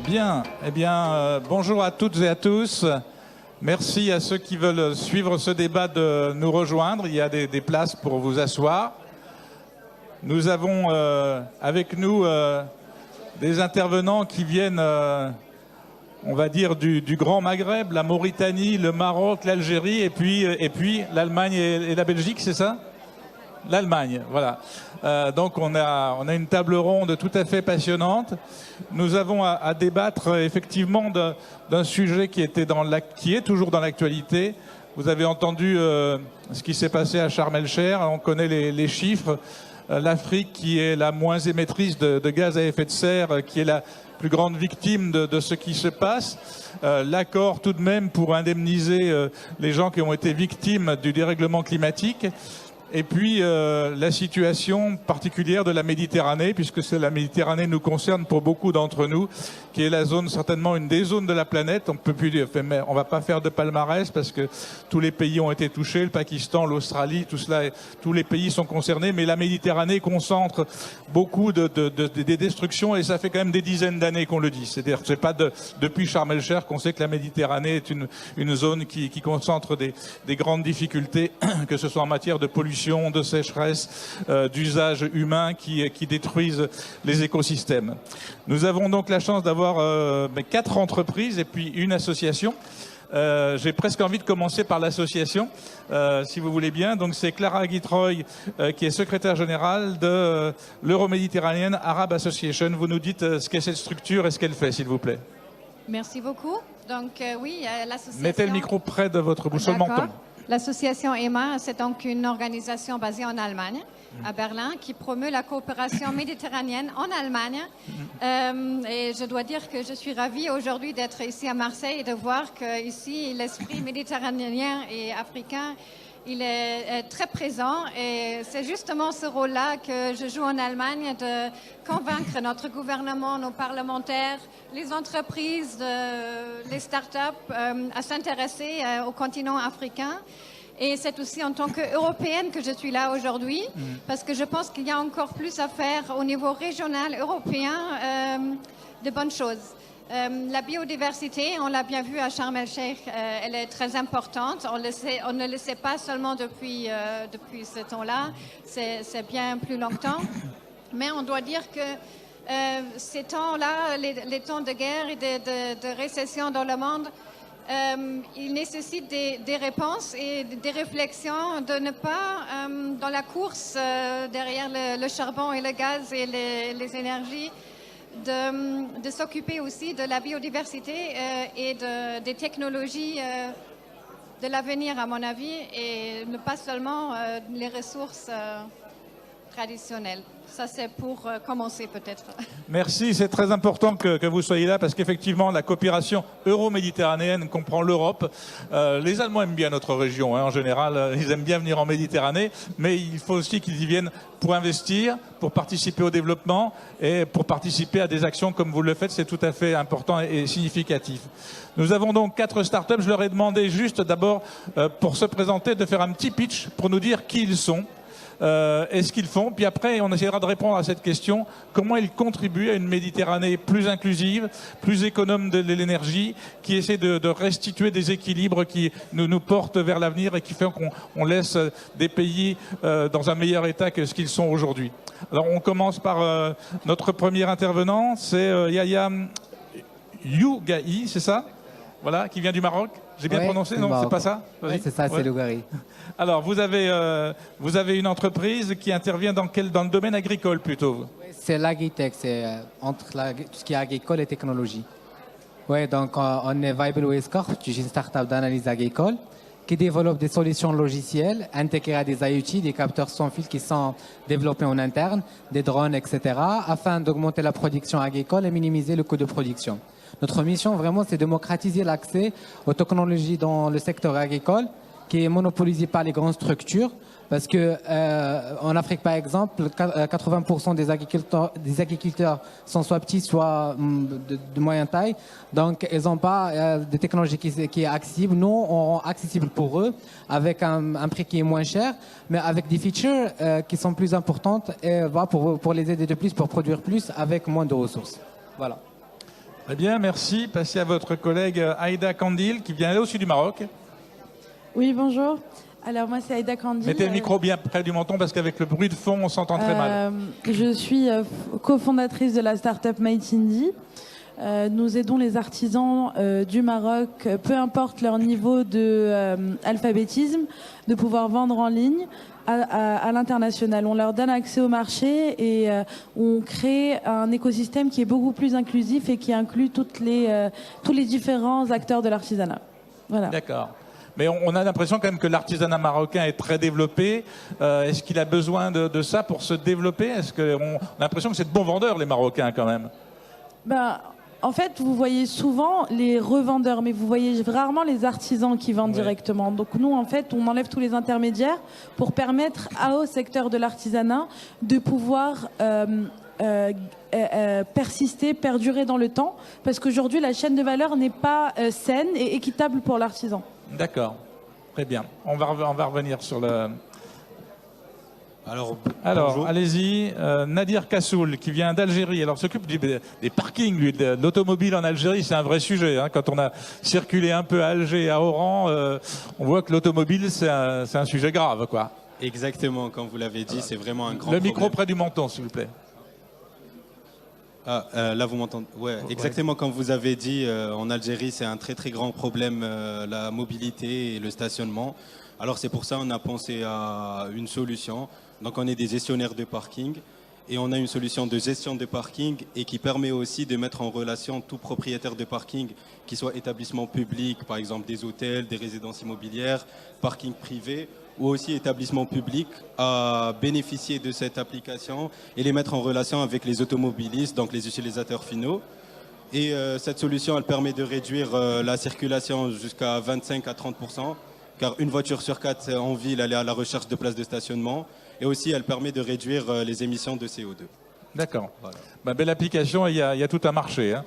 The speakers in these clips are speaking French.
Bien, eh bien, bonjour à toutes et à tous. Merci à ceux qui veulent suivre ce débat de nous rejoindre. Il y a des places pour vous asseoir. Nous avons avec nous des intervenants qui viennent, on va dire, du Grand Maghreb, la Mauritanie, le Maroc, l'Algérie et puis l'Allemagne et la Belgique, c'est ça ? L'Allemagne, voilà. Donc on a une table ronde tout à fait passionnante. Nous avons à débattre effectivement d'un sujet qui est toujours dans l'actualité. Vous avez entendu ce qui s'est passé à Sharm el-Sheikh. On connaît les chiffres. L'Afrique qui est la moins émettrice de gaz à effet de serre, qui est la plus grande victime de ce qui se passe. L'accord tout de même pour indemniser les gens qui ont été victimes du dérèglement climatique. Et puis la situation particulière de la Méditerranée, puisque la Méditerranée nous concerne pour beaucoup d'entre nous, qui est la zone, certainement une des zones de la planète. On va pas faire de palmarès parce que tous les pays ont été touchés, le Pakistan, l'Australie, tous les pays sont concernés, mais la Méditerranée concentre beaucoup des destructions et ça fait quand même des dizaines d'années qu'on le dit. C'est-à-dire que c'est pas depuis Sharm el-Sheikh qu'on sait que la Méditerranée est une zone qui concentre des grandes difficultés, que ce soit en matière de pollution, de sécheresse, d'usages humains qui détruisent les écosystèmes. Nous avons donc la chance d'avoir 4 entreprises et puis une association. J'ai presque envie de commencer par l'association, si vous voulez bien. Donc c'est Clara Guitroy qui est secrétaire générale de l'Euro-Méditerranean Arab Association. Vous nous dites ce qu'est cette structure et ce qu'elle fait, s'il vous plaît. Merci beaucoup. Donc oui, l'association... Mettez le micro près de votre bouche, seulement menton. L'association EMA, c'est donc une organisation basée en Allemagne, à Berlin, qui promeut la coopération méditerranéenne en Allemagne. Et je dois dire que je suis ravie aujourd'hui d'être ici à Marseille et de voir qu'ici, l'esprit méditerranéen et africain, il est très présent. Et c'est justement ce rôle-là que je joue en Allemagne, de convaincre notre gouvernement, nos parlementaires, les entreprises, les start-up à s'intéresser au continent africain. Et c'est aussi en tant qu'Européenne que je suis là aujourd'hui, parce que je pense qu'il y a encore plus à faire au niveau régional européen de bonnes choses. La biodiversité, on l'a bien vu à Sharm el-Sheikh, elle est très importante. On ne le sait pas seulement depuis ce temps-là, c'est bien plus longtemps. Mais on doit dire que ces temps-là, les temps de guerre et de récession dans le monde, il nécessite des réponses et des réflexions de ne pas, dans la course derrière le charbon et le gaz et les énergies, de s'occuper aussi de la biodiversité et des technologies de l'avenir, à mon avis, et ne pas seulement les ressources traditionnelles. Ça, c'est pour commencer peut-être. Merci, c'est très important que vous soyez là parce qu'effectivement, la coopération euro-méditerranéenne comprend l'Europe. Les Allemands aiment bien notre région, hein, en général, ils aiment bien venir en Méditerranée, mais il faut aussi qu'ils y viennent pour investir, pour participer au développement et pour participer à des actions comme vous le faites, c'est tout à fait important et significatif. Nous avons donc 4 startups, je leur ai demandé juste d'abord, pour se présenter, de faire un petit pitch pour nous dire qui ils sont. Et ce qu'ils font, puis après on essaiera de répondre à cette question, comment ils contribuent à une Méditerranée plus inclusive, plus économe de l'énergie, qui essaie de restituer des équilibres qui nous portent vers l'avenir et qui fait qu'on laisse des pays dans un meilleur état que ce qu'ils sont aujourd'hui. Alors on commence par notre premier intervenant, c'est Yaya Yougahi, c'est ça? Voilà, qui vient du Maroc. J'ai bien prononcé, non? C'est pas ça? Oui, c'est ça, c'est Lougari. Alors, vous avez une entreprise qui intervient dans le domaine agricole plutôt? C'est l'agritech, c'est entre tout ce qui est agricole et technologie. Oui, donc on est Viable Waste Corp, une start-up d'analyse agricole qui développe des solutions logicielles intégrées à des IoT, des capteurs sans fil qui sont développés en interne, des drones, etc., afin d'augmenter la production agricole et minimiser le coût de production. Notre mission, vraiment, c'est démocratiser l'accès aux technologies dans le secteur agricole, qui est monopolisé par les grandes structures, parce que en Afrique, par exemple, 80% des agriculteurs sont soit petits, soit de moyenne taille, donc ils n'ont pas de technologie qui est accessible. Nous, on rend accessible pour eux, avec un prix qui est moins cher, mais avec des features qui sont plus importantes, et pour les aider de plus, pour produire plus, avec moins de ressources. Voilà. Très bien, merci. Passez à votre collègue Aïda Kandil, qui vient elle aussi du Maroc. Oui, bonjour. Alors moi c'est Aïda Kandil. Mettez le micro bien près du menton parce qu'avec le bruit de fond, on s'entend très mal. Je suis cofondatrice de la start-up Might Indie. Nous aidons les artisans du Maroc, peu importe leur niveau d'alphabétisme, de pouvoir vendre en ligne à l'international. On leur donne accès au marché et on crée un écosystème qui est beaucoup plus inclusif et qui inclut tous les différents acteurs de l'artisanat. Voilà. D'accord. Mais on a l'impression quand même que l'artisanat marocain est très développé. Est-ce qu'il a besoin de ça pour se développer? Est-ce qu'on a l'impression que c'est de bons vendeurs, les Marocains, quand même? En fait, vous voyez souvent les revendeurs, mais vous voyez rarement les artisans qui vendent directement. Donc nous, en fait, on enlève tous les intermédiaires pour permettre au secteur de l'artisanat de pouvoir persister, perdurer dans le temps, parce qu'aujourd'hui, la chaîne de valeur n'est pas saine et équitable pour l'artisan. D'accord, très bien. On va revenir sur le... Alors allez-y, Nadir Kassoul, qui vient d'Algérie. Alors, s'occupe des parkings, lui, de l'automobile en Algérie. C'est un vrai sujet. Hein. Quand on a circulé un peu à Alger, à Oran, on voit que l'automobile, c'est un sujet grave, quoi. Exactement, comme vous l'avez dit, c'est vraiment un grand problème. Le micro près du menton, s'il vous plaît. Là, vous m'entendez? Ouais, exactement comme vous avez dit, en Algérie, c'est un très très grand problème, la mobilité et le stationnement. Alors c'est pour ça qu'on a pensé à une solution. Donc on est des gestionnaires de parking et on a une solution de gestion de parking et qui permet aussi de mettre en relation tout propriétaire de parking, qui soit établissement public, par exemple des hôtels, des résidences immobilières, parking privé, ou aussi établissement public, à bénéficier de cette application et les mettre en relation avec les automobilistes, donc les utilisateurs finaux. Et cette solution, elle permet de réduire la circulation jusqu'à 25 à 30%, car une voiture sur 4 en ville, elle est à la recherche de places de stationnement. Et aussi, elle permet de réduire les émissions de CO2. D'accord. Voilà. Belle application, il y a tout un marché. Hein.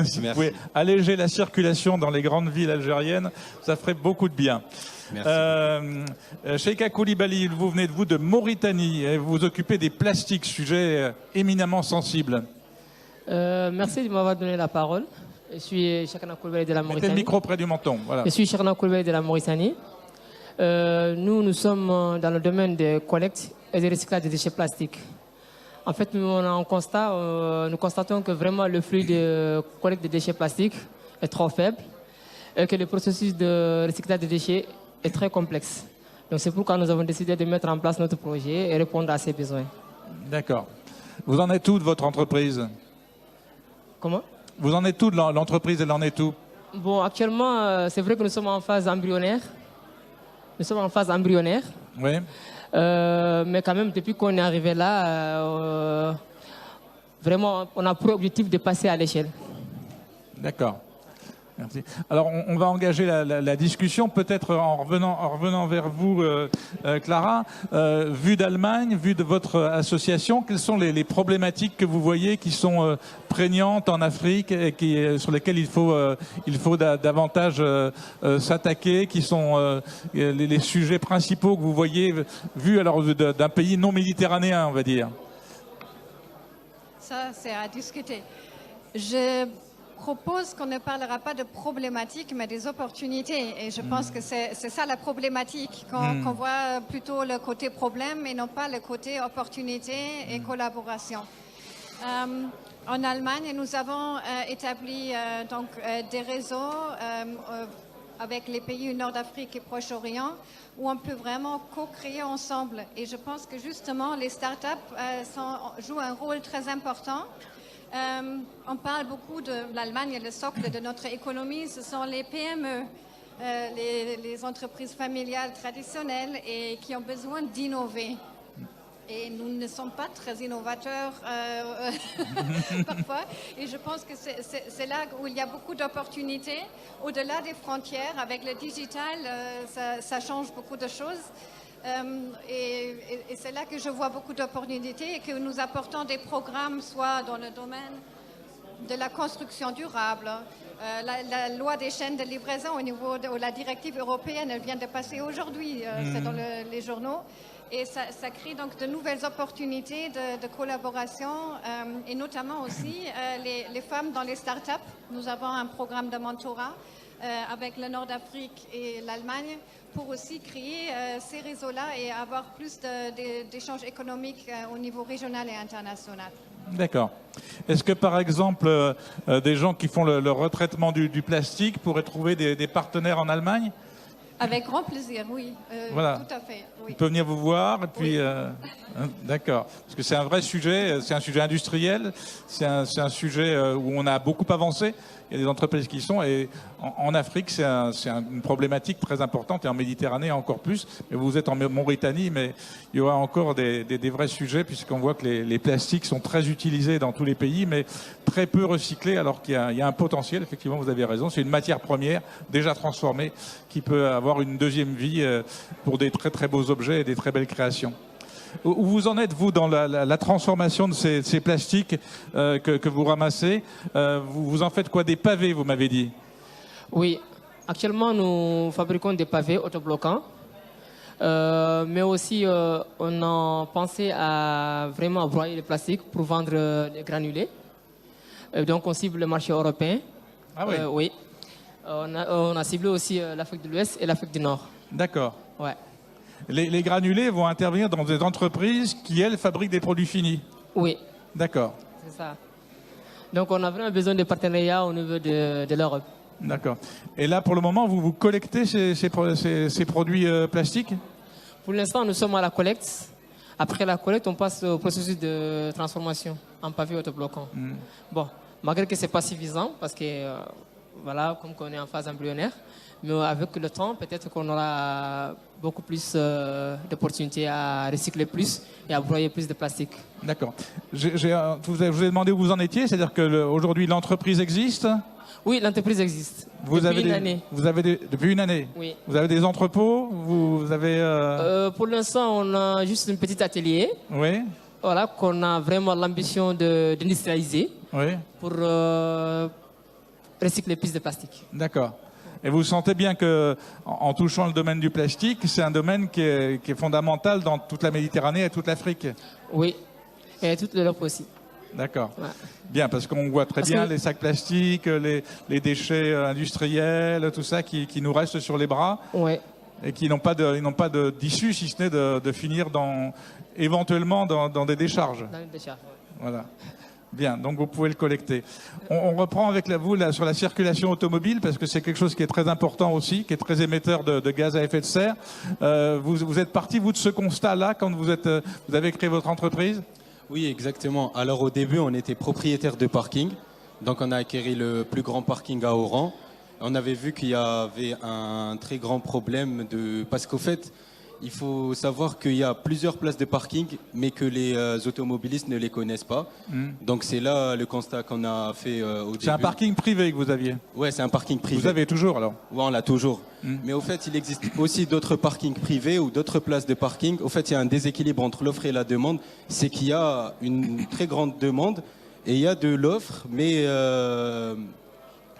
Si vous pouvez alléger la circulation dans les grandes villes algériennes, ça ferait beaucoup de bien. Cheika Koulibaly, vous venez de Mauritanie et vous vous occupez des plastiques, sujet éminemment sensible. Merci de m'avoir donné la parole. Je suis Cheikna Koulibaly de la Mauritanie. Mettez le micro près du menton. Voilà. Je suis Cheikna Koulibaly de la Mauritanie. Nous sommes dans le domaine de collecte et de recyclage des déchets plastiques. En fait, nous constatons que vraiment le flux de collecte des déchets plastiques est trop faible et que le processus de recyclage des déchets est très complexe. Donc c'est pourquoi nous avons décidé de mettre en place notre projet et répondre à ces besoins. D'accord. Vous en êtes où de votre entreprise? Comment? Vous en êtes où de l'entreprise? Elle en est où? Bon, actuellement, c'est vrai que nous sommes en phase embryonnaire. Nous sommes en phase embryonnaire. Oui. Mais quand même, depuis qu'on est arrivé là, vraiment, on a pour objectif de passer à l'échelle. D'accord. Merci. Alors, on va engager la discussion, peut-être en revenant vers vous, Clara. Vu d'Allemagne, vu de votre association, quelles sont les problématiques que vous voyez qui sont prégnantes en Afrique et sur lesquelles il faut davantage s'attaquer, qui sont les sujets principaux que vous voyez, vus alors d'un pays non méditerranéen, on va dire? Ça, c'est à discuter. Je propose qu'on ne parlera pas de problématiques, mais des opportunités. Et je pense que c'est ça la problématique, qu'on voit plutôt le côté problème et non pas le côté opportunité et collaboration. En Allemagne, nous avons établi des réseaux avec les pays du Nord d'Afrique et Proche-Orient où on peut vraiment co-créer ensemble. Et je pense que justement, les startups jouent un rôle très important. On parle beaucoup de l'Allemagne, le socle de notre économie, ce sont les PME, les entreprises familiales traditionnelles et qui ont besoin d'innover. Et nous ne sommes pas très innovateurs parfois. Et je pense que c'est là où il y a beaucoup d'opportunités. Au-delà des frontières, avec le digital, ça change beaucoup de choses. Et c'est là que je vois beaucoup d'opportunités et que nous apportons des programmes, soit dans le domaine de la construction durable. La loi des chaînes de livraison au niveau de la directive européenne, elle vient de passer aujourd'hui, c'est dans les journaux. Et ça crée donc de nouvelles opportunités de collaboration et notamment aussi les femmes dans les startups. Nous avons un programme de mentorat avec le Nord d'Afrique et l'Allemagne pour aussi créer ces réseaux-là et avoir plus d'échanges économiques au niveau régional et international. D'accord. Est-ce que par exemple, des gens qui font le retraitement du plastique pourraient trouver des partenaires en Allemagne? Avec grand plaisir, oui. Voilà. Tout à fait. Oui. On peut venir vous voir et puis d'accord, parce que c'est un vrai sujet, c'est un sujet industriel, c'est un sujet où on a beaucoup avancé. Il y a des entreprises qui y sont et en Afrique c'est une problématique très importante et en Méditerranée encore plus. Mais vous êtes en Mauritanie, mais il y aura encore des vrais sujets puisqu'on voit que les plastiques sont très utilisés dans tous les pays, mais très peu recyclés alors qu'il y a un potentiel. Effectivement, vous avez raison, c'est une matière première déjà transformée qui peut avoir une deuxième vie pour des très très beaux objets et des très belles créations. Où vous en êtes, vous, dans la transformation de ces plastiques que vous ramassez? Vous en faites quoi? Des pavés, vous m'avez dit? Oui, actuellement nous fabriquons des pavés autobloquants, mais aussi on a pensé à vraiment broyer le plastique pour vendre les granulés. Donc on cible le marché européen. Ah oui. Oui. On a ciblé aussi l'Afrique de l'Ouest et l'Afrique du Nord. D'accord. Ouais. Les granulés vont intervenir dans des entreprises qui, elles, fabriquent des produits finis. Oui. D'accord. C'est ça. Donc on a vraiment besoin de partenariats au niveau de l'Europe. D'accord. Et là, pour le moment, vous collectez ces produits plastiques? Pour l'instant, nous sommes à la collecte. Après la collecte, on passe au processus de transformation en pavé autobloquant. Bon, malgré que ce n'est pas suffisant, parce que, voilà, comme on est en phase embryonnaire, mais avec le temps, peut-être qu'on aura beaucoup plus d'opportunités à recycler plus et à broyer plus de plastique. D'accord. Je vous ai demandé où vous en étiez, c'est-à-dire qu'aujourd'hui l'entreprise existe? Oui, l'entreprise existe. Depuis une année. Depuis une année? Oui. Vous avez des entrepôts? Vous avez pour l'instant, on a juste un petit atelier. Oui. Voilà, qu'on a vraiment l'ambition d'industrialiser Oui. pour recycler plus de plastique. D'accord. Et vous sentez bien que, en touchant le domaine du plastique, c'est un domaine qui est fondamental dans toute la Méditerranée et toute l'Afrique? Oui, et toute l'Europe aussi. D'accord. Ouais. Bien, parce qu'on voit très bien les sacs plastiques, les déchets industriels, tout ça qui nous reste sur les bras Ouais. et qui n'ont pas d'issue, si ce n'est de finir éventuellement dans des décharges. Dans les décharges, ouais. Voilà. Bien, donc vous pouvez le collecter. On reprend avec vous sur la circulation automobile parce que c'est quelque chose qui est très important aussi, qui est très émetteur de gaz à effet de serre. Vous êtes parti, vous, de ce constat-là quand vous avez créé votre entreprise? Oui, exactement. Alors au début, on était propriétaire de parking. Donc on a acquis le plus grand parking à Oran. On avait vu qu'il y avait un très grand problème parce qu'au fait, il faut savoir qu'il y a plusieurs places de parking, mais que les automobilistes ne les connaissent pas. Donc c'est là le constat qu'on a fait au début. C'est un parking privé que vous aviez? Ouais, c'est un parking privé. Vous avez toujours alors? Ouais, on l'a toujours. Mais au fait, il existe aussi d'autres parkings privés ou d'autres places de parking. Au fait, il y a un déséquilibre entre l'offre et la demande. C'est qu'il y a une très grande demande et il y a de l'offre, mais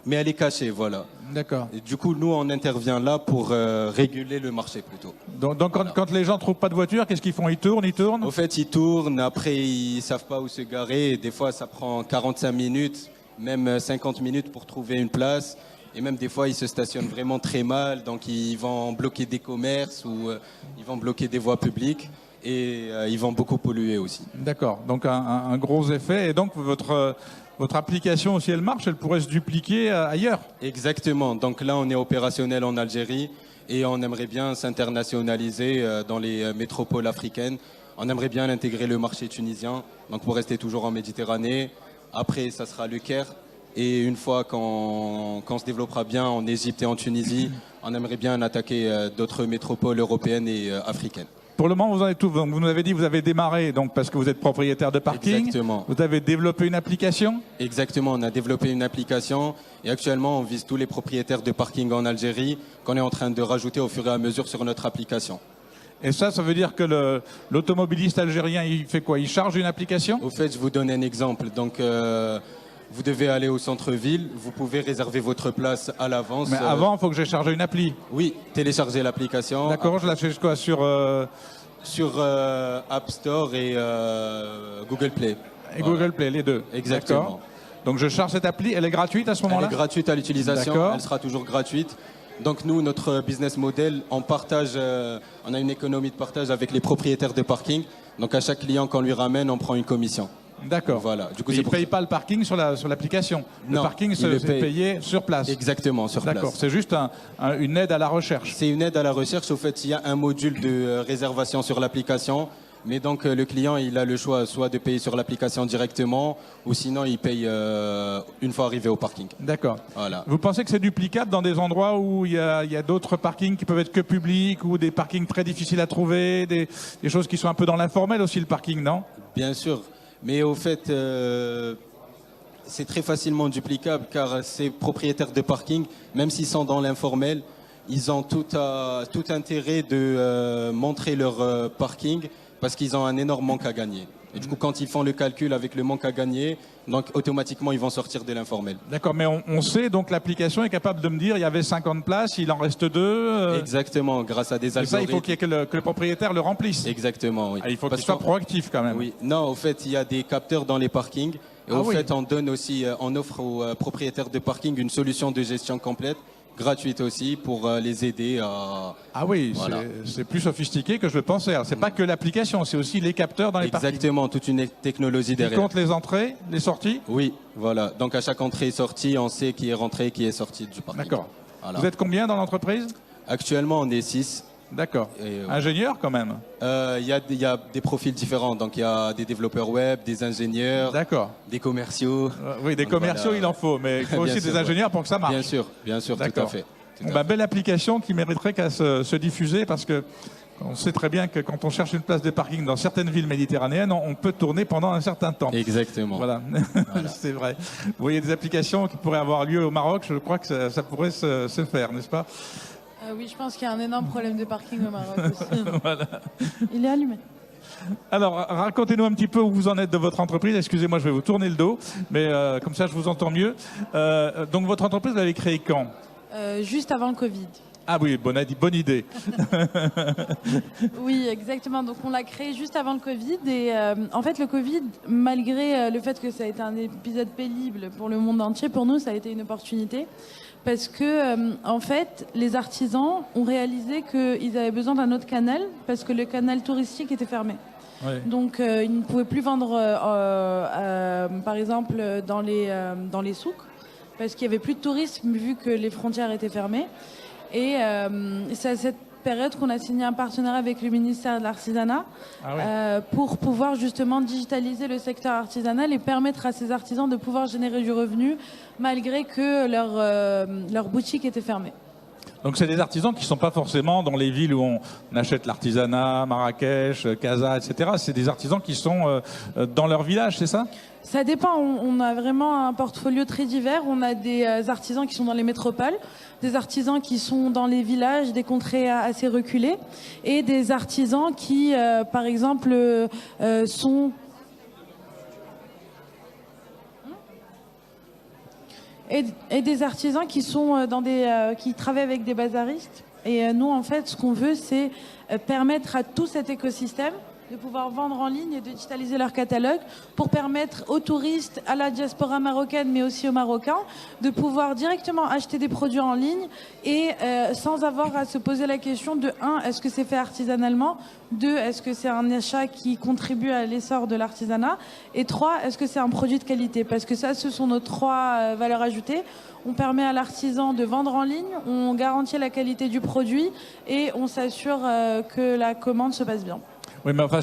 elle est cachée, voilà. D'accord. Et du coup, nous, on intervient là pour réguler le marché plutôt. Donc quand les gens ne trouvent pas de voiture, qu'est-ce qu'ils font? Ils tournent? Au fait, ils tournent, après, ils savent pas où se garer. Et des fois, ça prend 45 minutes, même 50 minutes pour trouver une place. Et même des fois, ils se stationnent vraiment très mal. Donc, ils vont bloquer des commerces ou ils vont bloquer des voies publiques. Et ils vont beaucoup polluer aussi. D'accord. Donc, un gros effet. Et donc, votre application, si elle marche, elle pourrait se dupliquer ailleurs? Exactement. Donc là, on est opérationnel en Algérie et on aimerait bien s'internationaliser dans les métropoles africaines. On aimerait bien intégrer le marché tunisien, donc pour rester toujours en Méditerranée. Après, ça sera le Caire. Et une fois qu'on se développera bien en Égypte et en Tunisie, on aimerait bien attaquer d'autres métropoles européennes et africaines. Pour le moment, vous en êtes tout. Vous nous avez dit que vous avez démarré donc parce que vous êtes propriétaire de parking. Exactement. Vous avez développé une application? Exactement, on a développé une application et actuellement on vise tous les propriétaires de parking en Algérie qu'on est en train de rajouter au fur et à mesure sur notre application. Et ça veut dire que l'automobiliste algérien, il fait quoi? Il charge une application? Au fait, je vous donne un exemple. Donc, vous devez aller au centre-ville, vous pouvez réserver votre place à l'avance. Mais avant, il faut que j'ai chargé une appli. Oui, télécharger l'application. D'accord, je la fais quoi? Sur Sur App Store et Google Play. Et Google Play, les deux. Exactement. D'accord. Donc je charge cette appli, elle est gratuite à ce Elle moment-là? est gratuite à l'utilisation, D'accord. elle sera toujours gratuite. Donc nous, notre business model, on partage, on a une économie de partage avec les propriétaires de parking. Donc à chaque client qu'on lui ramène, on prend une commission. D'accord. Voilà. Du coup, Et c'est il ne pour paye ça. pas le parking sur l'application. Le Non, parking, il le c'est paye. payé sur place. Exactement, sur D'accord. place. C'est juste une aide à la recherche. C'est une aide à la recherche. Au fait, il y a un module de réservation sur l'application. Mais donc le client, il a le choix soit de payer sur l'application directement ou sinon il paye une fois arrivé au parking. D'accord. Voilà. Vous pensez que c'est duplicable dans des endroits où il y a d'autres parkings qui peuvent être que publics ou des parkings très difficiles à trouver, des choses qui sont un peu dans l'informel aussi, le parking, non? Bien sûr. Mais au fait, c'est très facilement duplicable car ces propriétaires de parking, même s'ils sont dans l'informel, ils ont tout intérêt de montrer leur parking parce qu'ils ont un énorme manque à gagner. Et du coup, quand ils font le calcul avec le manque à gagner, donc automatiquement, ils vont sortir de l'informel. D'accord, mais on sait donc l'application est capable de me dire il y avait 50 places, il en reste 2. Exactement, grâce à des Et ça, il algorithmes. faut que le propriétaire le remplisse. Exactement, oui. Ah, il faut qu'il Parce soit qu'on- proactif quand même. Oui, non, au fait, il y a des capteurs dans les parkings. Et Ah au oui. fait, on donne aussi, on offre aux propriétaires de parking une solution de gestion complète, gratuite aussi, pour les aider à. Ah oui, Voilà. c'est plus sophistiqué que je le pensais. Alors, c'est pas que l'application, c'est aussi les capteurs dans les parkings. Exactement, toute une technologie Qui derrière. compte les entrées, les sorties. Oui, voilà. Donc à chaque entrée et sortie, on sait qui est rentré, qui est sorti du parking. D'accord. Voilà. Vous êtes combien dans l'entreprise? Actuellement, on est 6. D'accord. Et, Ingénieur quand même. Il y a des profils différents. Donc il y a des développeurs web, des ingénieurs, D'accord. des commerciaux. Oui, des Donc, commerciaux, voilà. il en faut, mais il faut Bien aussi sûr, des ingénieurs pour que ça marche. Bien sûr, tout D'accord. à fait. Tout Bon, à bah, fait. belle application qui mériterait qu'à se diffuser parce que on sait très bien que quand on cherche une place de parking dans certaines villes méditerranéennes, on peut tourner pendant un certain temps. Exactement. Voilà, c'est vrai. Vous voyez des applications qui pourraient avoir lieu au Maroc, je crois que ça pourrait se faire, n'est-ce pas? Oui, je pense qu'il y a un énorme problème de parking au Maroc aussi. Voilà. Il est allumé. Alors, racontez-nous un petit peu où vous en êtes de votre entreprise. Excusez-moi, je vais vous tourner le dos, mais comme ça, je vous entends mieux. Donc, votre entreprise, vous l'avez créée quand? Juste avant le Covid. Ah oui, bonne idée. Oui, exactement. Donc on l'a créé juste avant le Covid. Et en fait, le Covid, malgré le fait que ça a été un épisode pénible pour le monde entier, pour nous, ça a été une opportunité. Parce que, en fait, les artisans ont réalisé qu'ils avaient besoin d'un autre canal, parce que le canal touristique était fermé. Ouais. Donc, ils ne pouvaient plus vendre, par exemple, dans les souks, parce qu'il n'y avait plus de tourisme vu que les frontières étaient fermées. Et c'est à cette période qu'on a signé un partenariat avec le ministère de l'Artisanat pour pouvoir justement digitaliser le secteur artisanal et permettre à ces artisans de pouvoir générer du revenu malgré que leur boutique était fermée. Donc c'est des artisans qui ne sont pas forcément dans les villes où on achète l'artisanat, Marrakech, Casa, etc. C'est des artisans qui sont dans leur village, c'est ça? Ça dépend, on a vraiment un portfolio très divers. On a des artisans qui sont dans les métropoles, des artisans qui sont dans les villages, des contrées assez reculées, et des artisans qui, par exemple, sont... Et des artisans qui sont qui travaillent avec des bazaristes. Et nous, en fait, ce qu'on veut, c'est permettre à tout cet écosystème de pouvoir vendre en ligne et de digitaliser leur catalogue pour permettre aux touristes, à la diaspora marocaine, mais aussi aux Marocains, de pouvoir directement acheter des produits en ligne et sans avoir à se poser la question de 1, est-ce que c'est fait artisanalement, 2, est-ce que c'est un achat qui contribue à l'essor de l'artisanat, et 3, est-ce que c'est un produit de qualité? Parce que ça, ce sont nos 3 valeurs ajoutées. On permet à l'artisan de vendre en ligne, on garantit la qualité du produit et on s'assure que la commande se passe bien. Oui, mais enfin,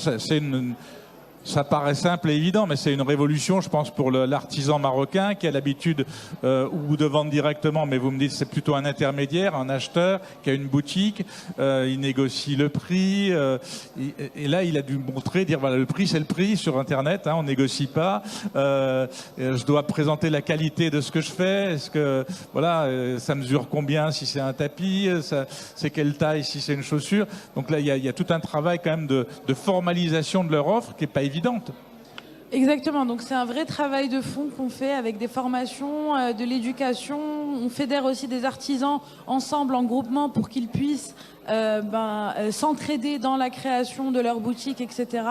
ça paraît simple et évident, mais c'est une révolution, je pense, pour l'artisan marocain qui a l'habitude ou de vendre directement, mais vous me dites c'est plutôt un intermédiaire, un acheteur qui a une boutique, il négocie le prix, et là il a dû montrer, dire voilà le prix c'est le prix sur Internet, hein, on négocie pas, je dois présenter la qualité de ce que je fais, est-ce que voilà ça mesure combien si c'est un tapis, c'est quelle taille si c'est une chaussure, donc là il y a tout un travail quand même de formalisation de leur offre qui est pas évidente. Exactement, donc c'est un vrai travail de fond qu'on fait avec des formations, de l'éducation, on fédère aussi des artisans ensemble en groupement pour qu'ils puissent s'entraider dans la création de leur boutique, etc.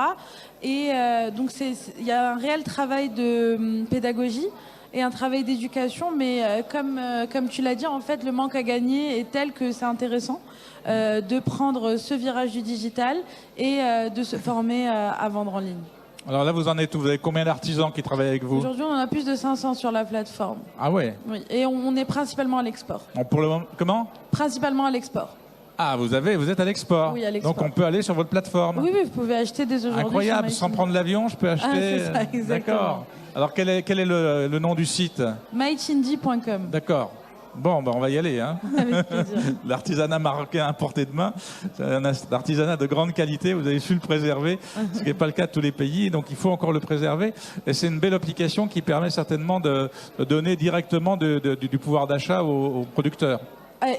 Et donc il y a un réel travail de pédagogie et un travail d'éducation, mais comme tu l'as dit, en fait, le manque à gagner est tel que c'est intéressant de prendre ce virage du digital et de se former à vendre en ligne. Alors là, vous en êtes où? Vous avez combien d'artisans qui travaillent avec vous? Aujourd'hui, on en a plus de 500 sur la plateforme. Ah ouais. Oui, et on est principalement à l'export. Pour le moment, comment? Principalement à l'export. Ah, vous êtes à l'export. Oui, à l'export. Donc on peut aller sur votre plateforme. Oui, vous pouvez acheter dès aujourd'hui. Incroyable, sans prendre l'avion, je peux acheter. c'est ça, exactement. D'accord. Alors quel est le nom du site? mychindy.com. D'accord. Bon, on va y aller. Hein. Avec plaisir. L'artisanat marocain importé de main, c'est un artisanat de grande qualité, vous avez su le préserver, ce qui n'est pas le cas de tous les pays, donc il faut encore le préserver. Et c'est une belle application qui permet certainement de donner directement du pouvoir d'achat aux producteurs.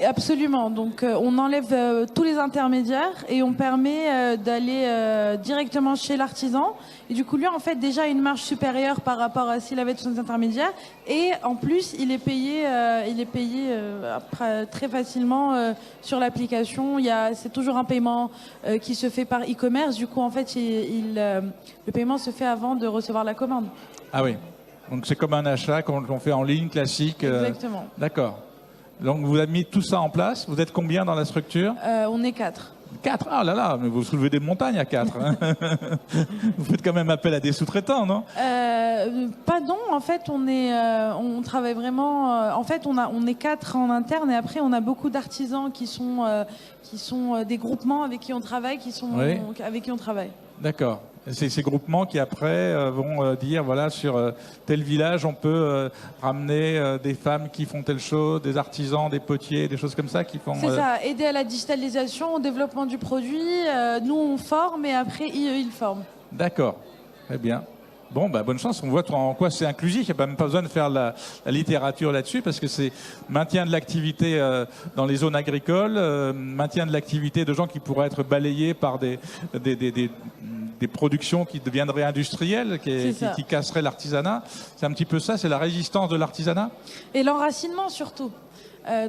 Absolument. Donc, on enlève tous les intermédiaires et on permet d'aller directement chez l'artisan. Et du coup, lui, en fait, déjà une marge supérieure par rapport à s'il avait tous les intermédiaires. Et en plus, il est payé très facilement sur l'application. C'est toujours un paiement qui se fait par e-commerce. Du coup, en fait, le paiement se fait avant de recevoir la commande. Ah oui. Donc c'est comme un achat qu'on fait en ligne classique. Exactement. D'accord. Donc vous avez mis tout ça en place. Vous êtes combien dans la structure? On est 4. 4? Ah là là, mais vous soulevez des montagnes à 4. Hein. Vous faites quand même appel à des sous-traitants, non? Pas non. En fait, on travaille vraiment. En fait, on est 4 en interne et après on a beaucoup d'artisans qui sont des groupements avec qui on travaille, avec qui on travaille. D'accord. C'est ces groupements qui après vont dire voilà sur tel village on peut ramener des femmes qui font telle chose, des artisans, des potiers, des choses comme ça qui font. C'est ça, aider à la digitalisation, au développement du produit. Nous on forme et après ils forment. D'accord, très bien. Bon, bonne chance. On voit en quoi c'est inclusif. Il n'y a même pas besoin de faire la littérature là-dessus parce que c'est maintien de l'activité dans les zones agricoles, maintien de l'activité de gens qui pourraient être balayés par des productions qui deviendraient industrielles, qui casseraient l'artisanat. C'est un petit peu ça, c'est la résistance de l'artisanat. Et l'enracinement surtout.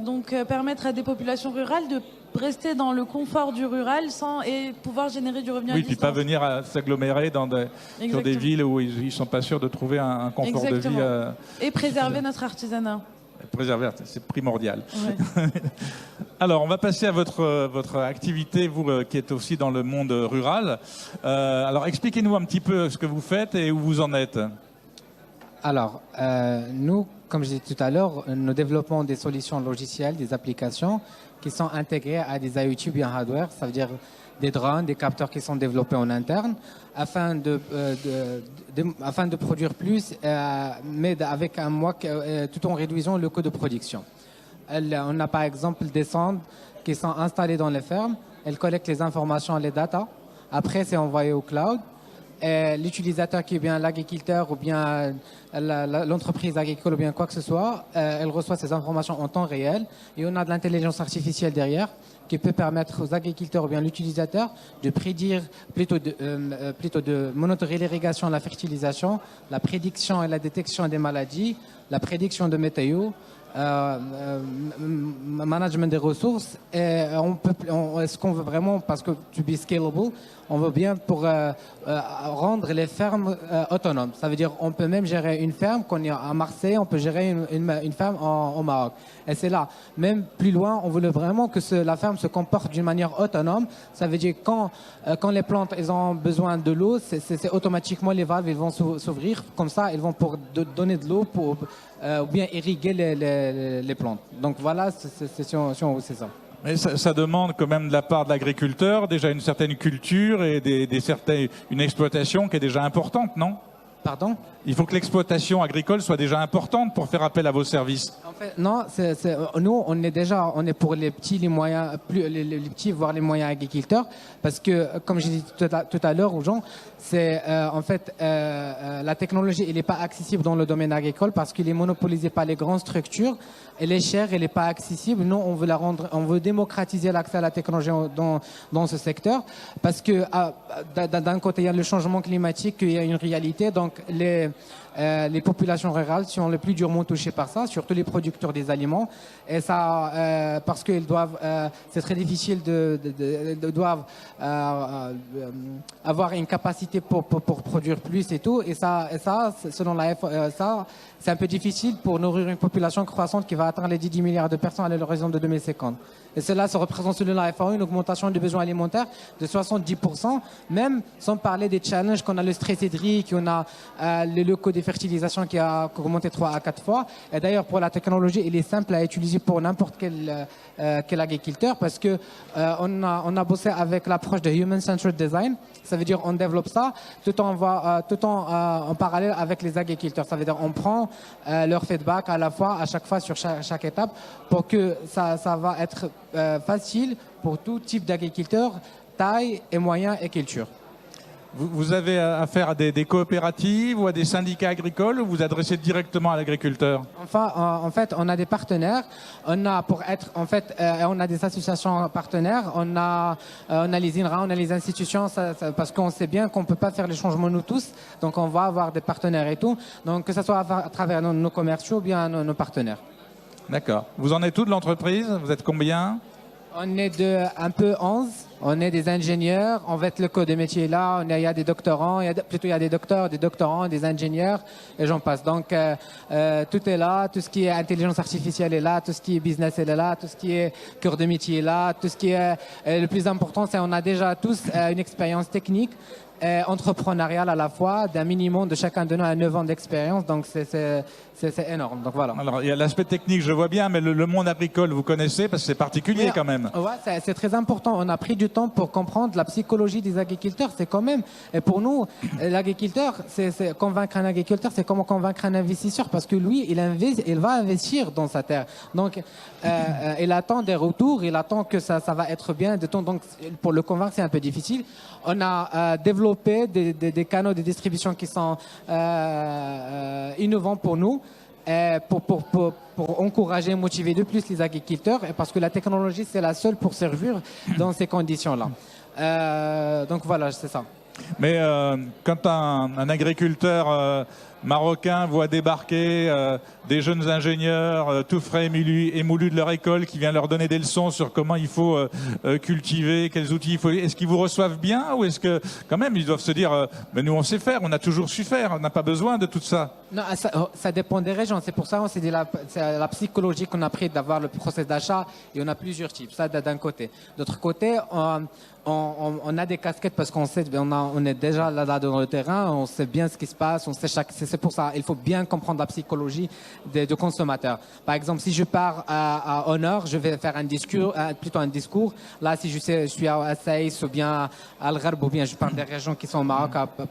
Donc permettre à des populations rurales de rester dans le confort du rural et pouvoir générer du revenu à distance. Oui, puis pas venir à s'agglomérer sur des villes où ils sont pas sûrs de trouver un confort de vie. Et préserver notre artisanat. Préserver, c'est primordial. Ouais. Alors, on va passer à votre activité, vous qui êtes aussi dans le monde rural. Alors, expliquez-nous un petit peu ce que vous faites et où vous en êtes. Alors, nous, comme je disais tout à l'heure, nous développons des solutions logicielles, des applications qui sont intégrées à des IoT bien hardware, ça veut dire des drones, des capteurs qui sont développés en interne, afin de produire plus, mais avec tout en réduisant le coût de production. On a par exemple des sondes qui sont installées dans les fermes, elles collectent les informations, les data, après c'est envoyé au cloud. L'utilisateur qui est bien l'agriculteur ou bien l'entreprise agricole ou bien quoi que ce soit, elle reçoit ces informations en temps réel et on a de l'intelligence artificielle derrière qui peut permettre aux agriculteurs ou bien l'utilisateur de prédire, plutôt de monitorer l'irrigation, la fertilisation, la prédiction et la détection des maladies, la prédiction de météo, management des ressources. Et est-ce qu'on veut vraiment, parce que to be scalable, on veut bien pour rendre les fermes autonomes. Ça veut dire on peut même gérer une ferme qu'on est à Marseille, on peut gérer une ferme au Maroc. Et c'est là, même plus loin, on voulait vraiment que la ferme se comporte d'une manière autonome. Ça veut dire quand les plantes elles ont besoin de l'eau, c'est automatiquement les valves ils vont s'ouvrir. Comme ça, ils vont pour donner de l'eau pour ou bien irriguer les plantes. Donc voilà, c'est ça. Mais ça demande quand même de la part de l'agriculteur déjà une certaine culture et une exploitation qui est déjà importante, non? Pardon? Il faut que l'exploitation agricole soit déjà importante pour faire appel à vos services. En fait, non, nous, on est pour les petits, les moyens, les petits, voire les moyens agriculteurs, parce que, comme j'ai dit tout à l'heure aux gens, c'est en fait la technologie, elle n'est pas accessible dans le domaine agricole parce qu'il est monopolisé par les grandes structures. Elle est chère, elle n'est pas accessible. Nous, on veut démocratiser l'accès à la technologie dans ce secteur, parce que d'un côté, il y a le changement climatique, il y a une réalité. Donc, donc les populations rurales sont les plus durement touchées par ça, surtout les producteurs des aliments. Et ça, parce qu'ils doivent, c'est très difficile doivent avoir une capacité pour produire plus et tout. Et ça, selon la ça, c'est un peu difficile pour nourrir une population croissante qui va atteindre les 10 milliards de personnes à l'horizon de 2050. Et cela se représente selon la FAO une augmentation des besoins alimentaires de 70%, même sans parler des challenges qu'on a le stress hydrique, on a le locaux de fertilisation qui a augmenté 3 à 4 fois. Et d'ailleurs, pour la technologie, il est simple à utiliser pour n'importe quel agriculteur parce que on a bossé avec l'approche de Human-Centered Design. Ça veut dire on développe ça tout en parallèle avec les agriculteurs. Ça veut dire on prend leur feedback à la fois, à chaque fois sur chaque étape pour que ça va être facile pour tout type d'agriculteur, taille et moyen et culture. Vous avez affaire à des coopératives ou à des syndicats agricoles ou vous adressez directement à l'agriculteur? Enfin, en fait, on a des partenaires. On a on a des associations partenaires. On a les INRA, on a les institutions, parce qu'on sait bien qu'on peut pas faire les changements nous tous. Donc, on va avoir des partenaires et tout. Donc, que ce soit à travers nos commerciaux ou bien nos partenaires. D'accord. Vous en êtes où de l'entreprise? Vous êtes combien? On est un peu 11. On est des ingénieurs. En fait, le code des métiers est là. Il y a des doctorants. Il y a des docteurs, des doctorants, des ingénieurs, et j'en passe. Donc, tout est là. Tout ce qui est intelligence artificielle est là. Tout ce qui est business est là. Tout ce qui est cœur de métier est là. Tout ce qui est le plus important, c'est qu'on a déjà tous une expérience technique. Entrepreneurial à la fois, d'un minimum de chacun de nous à 9 ans d'expérience, donc c'est énorme. Donc voilà. Alors il y a l'aspect technique, je vois bien, mais le monde agricole, vous connaissez parce que c'est particulier quand même. Ouais, c'est très important. On a pris du temps pour comprendre la psychologie des agriculteurs. C'est quand même, et pour nous, l'agriculteur, c'est convaincre un agriculteur, c'est comment convaincre un investisseur, parce que lui, il va investir dans sa terre. Donc il attend des retours, il attend que ça va être bien. Donc pour le convaincre, c'est un peu difficile. On a développé des canaux de distribution qui sont innovants pour nous, pour encourager et motiver de plus les agriculteurs, parce que la technologie, c'est la seule pour servir dans ces conditions-là. Donc voilà, c'est ça. Mais quand un agriculteur marocain voit débarquer des jeunes ingénieurs tout frais émoulus de leur école qui vient leur donner des leçons sur comment il faut cultiver, quels outils il faut. Est-ce qu'ils vous reçoivent bien ou est-ce que quand même ils doivent se dire mais nous on sait faire, on a toujours su faire, on n'a pas besoin de tout ça? Non, ça dépend des régions. C'est pour ça qu'on s'est dit c'est la psychologie qu'on a pris d'avoir le process d'achat et on a plusieurs types. Ça d'un côté. D'autre côté, on a des casquettes parce qu'on sait, on est déjà là dans le terrain, on sait bien ce qui se passe, on sait c'est pour ça, il faut bien comprendre la psychologie du consommateur. Par exemple, si je pars à Honor, je vais faire un discours. Là, si je suis à Saïs ou bien à Al-Gharb ou bien je parle des régions qui sont au Maroc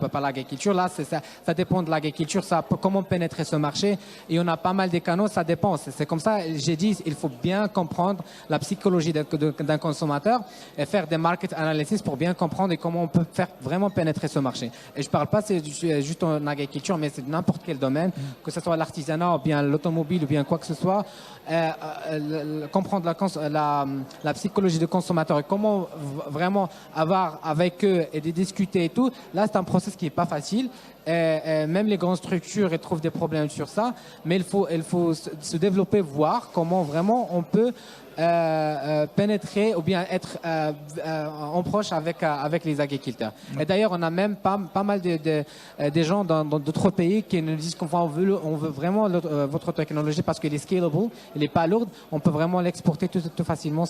par l'agriculture, là, ça dépend de l'agriculture, comment pénétrer ce marché. Et on a pas mal de canaux, ça dépend. C'est comme ça, j'ai dit, il faut bien comprendre la psychologie d'un consommateur et faire des market analysis pour bien comprendre et comment on peut faire vraiment pénétrer ce marché. Et je parle pas c'est juste en agriculture, mais c'est n'importe quel domaine, que ce soit l'artisanat ou bien l'automobile ou bien quoi que ce soit, comprendre la psychologie du consommateur et comment vraiment avoir avec eux et de discuter et tout. Là, c'est un process qui est pas facile. Même les grandes structures elles trouvent des problèmes sur ça, mais il faut se développer, voir comment vraiment on peut pénétrer ou bien être en proche avec les agriculteurs. Et d'ailleurs, on a même pas mal des gens dans d'autres pays qui nous disent qu'on veut vraiment votre technologie parce qu'elle est scalable, elle n'est pas lourde, on peut vraiment l'exporter tout facilement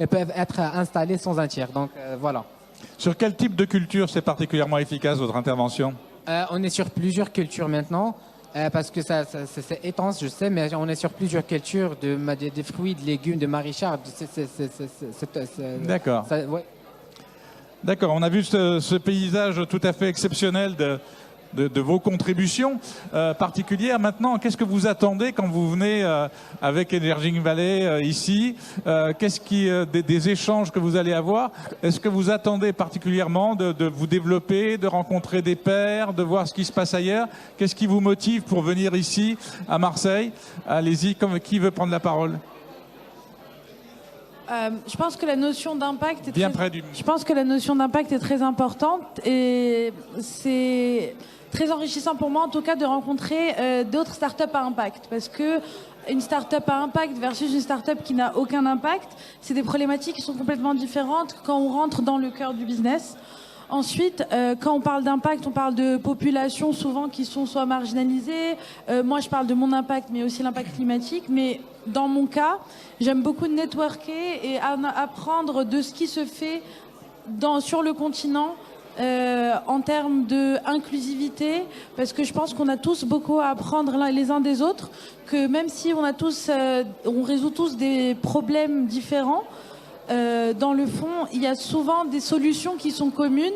elle peut être installée sans un tiers. Donc voilà. Sur quel type de culture c'est particulièrement efficace votre intervention? On est sur plusieurs cultures maintenant. Parce que c'est étrange, je sais, mais on est sur plusieurs cultures des fruits, de légumes, de maraîchage. D'accord. Ouais. D'accord, on a vu ce paysage tout à fait exceptionnel de vos contributions particulières. Maintenant, qu'est-ce que vous attendez quand vous venez avec Emerging Valley ici? Qu'est-ce des échanges que vous allez avoir? Est-ce que vous attendez particulièrement de vous développer, de rencontrer des pairs, de voir ce qui se passe ailleurs? Qu'est-ce qui vous motive pour venir ici à Marseille? Allez-y, qui veut prendre la parole? Je pense que la notion d'impact est bien près du... Je pense que la notion d'impact est très importante et c'est très enrichissant pour moi, en tout cas, de rencontrer d'autres startups à impact. Parce que une startup à impact versus une startup qui n'a aucun impact, c'est des problématiques qui sont complètement différentes quand on rentre dans le cœur du business. Ensuite, quand on parle d'impact, on parle de populations souvent qui sont soit marginalisées. Moi, je parle de mon impact, mais aussi l'impact climatique. Mais dans mon cas, j'aime beaucoup networker et apprendre de ce qui se fait sur le continent en termes d'inclusivité, parce que je pense qu'on a tous beaucoup à apprendre les uns des autres, que même si on résout tous des problèmes différents, dans le fond, il y a souvent des solutions qui sont communes.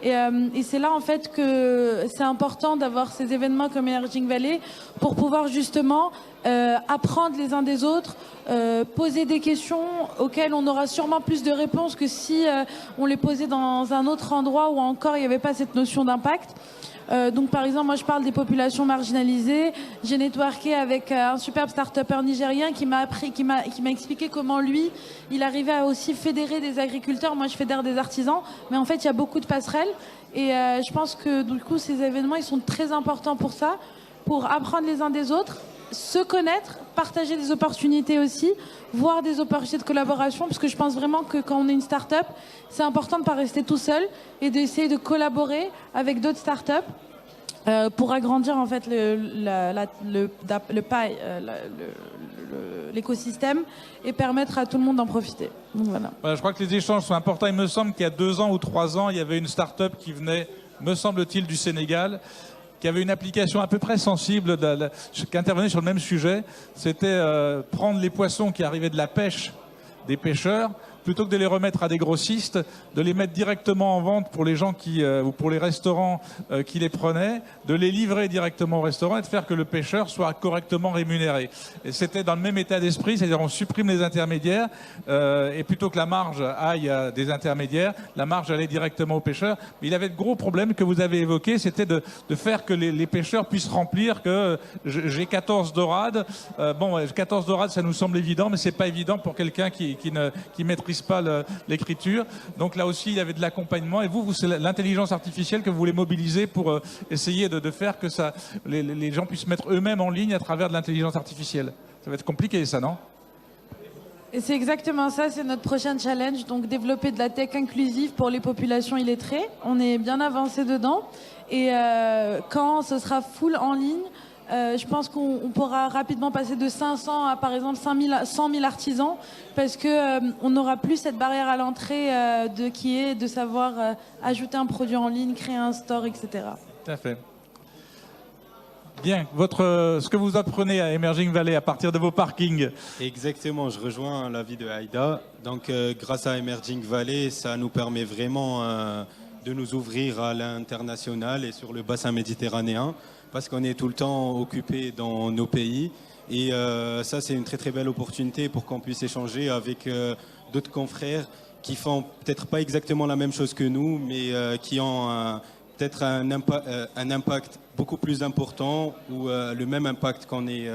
Et c'est là, en fait, que c'est important d'avoir ces événements comme Emerging Valley pour pouvoir justement apprendre les uns des autres, poser des questions auxquelles on aura sûrement plus de réponses que si on les posait dans un autre endroit où encore il n'y avait pas cette notion d'impact. Donc par exemple, moi je parle des populations marginalisées. J'ai networké avec un superbe start-upper nigérien qui m'a expliqué comment lui, il arrivait à aussi fédérer des agriculteurs. Moi je fédère des artisans, mais en fait il y a beaucoup de passerelles. Et je pense que du coup ces événements ils sont très importants pour ça, pour apprendre les uns des autres, se connaître, partager des opportunités aussi, voir des opportunités de collaboration, parce que je pense vraiment que quand on est une start-up, c'est important de ne pas rester tout seul et d'essayer de collaborer avec d'autres start-up pour agrandir en fait l'écosystème et permettre à tout le monde d'en profiter. Donc, voilà. Voilà, je crois que les échanges sont importants. Il me semble qu'il y a 2 ans ou 3 ans, il y avait une start-up qui venait, me semble-t-il, du Sénégal, qui avait une application à peu près sensible, qui intervenait sur le même sujet. C'était prendre les poissons qui arrivaient de la pêche des pêcheurs, plutôt que de les remettre à des grossistes, de les mettre directement en vente pour les gens ou pour les restaurants qui les prenaient, de les livrer directement au restaurant et de faire que le pêcheur soit correctement rémunéré. Et c'était dans le même état d'esprit, c'est-à-dire on supprime les intermédiaires et plutôt que la marge aille à des intermédiaires, la marge allait directement au pêcheur. Mais il avait de gros problèmes que vous avez évoqués, c'était de faire que les pêcheurs puissent remplir que j'ai 14 dorades. 14 dorades, ça nous semble évident, mais c'est pas évident pour quelqu'un qui maîtrise pas l'écriture. Donc là aussi, il y avait de l'accompagnement. Et vous c'est l'intelligence artificielle que vous voulez mobiliser pour essayer de faire que les gens puissent mettre eux-mêmes en ligne à travers de l'intelligence artificielle. Ça va être compliqué, ça, non? Et c'est exactement ça, c'est notre prochain challenge. Donc développer de la tech inclusive pour les populations illettrées. On est bien avancé dedans. Et quand ce sera full en ligne, je pense qu'on pourra rapidement passer de 500 à, par exemple, 100 000 artisans, parce que on n'aura plus cette barrière à l'entrée qui est de savoir ajouter un produit en ligne, créer un store, etc. Tout à fait. Bien, ce que vous apprenez à Emerging Valley à partir de vos parkings. Exactement, je rejoins l'avis de Aïda. Donc grâce à Emerging Valley, ça nous permet vraiment de nous ouvrir à l'international et sur le bassin méditerranéen, parce qu'on est tout le temps occupé dans nos pays. Et ça, c'est une très très belle opportunité pour qu'on puisse échanger avec d'autres confrères qui font peut-être pas exactement la même chose que nous, mais qui ont peut-être un impact beaucoup plus important ou le même impact qu'on est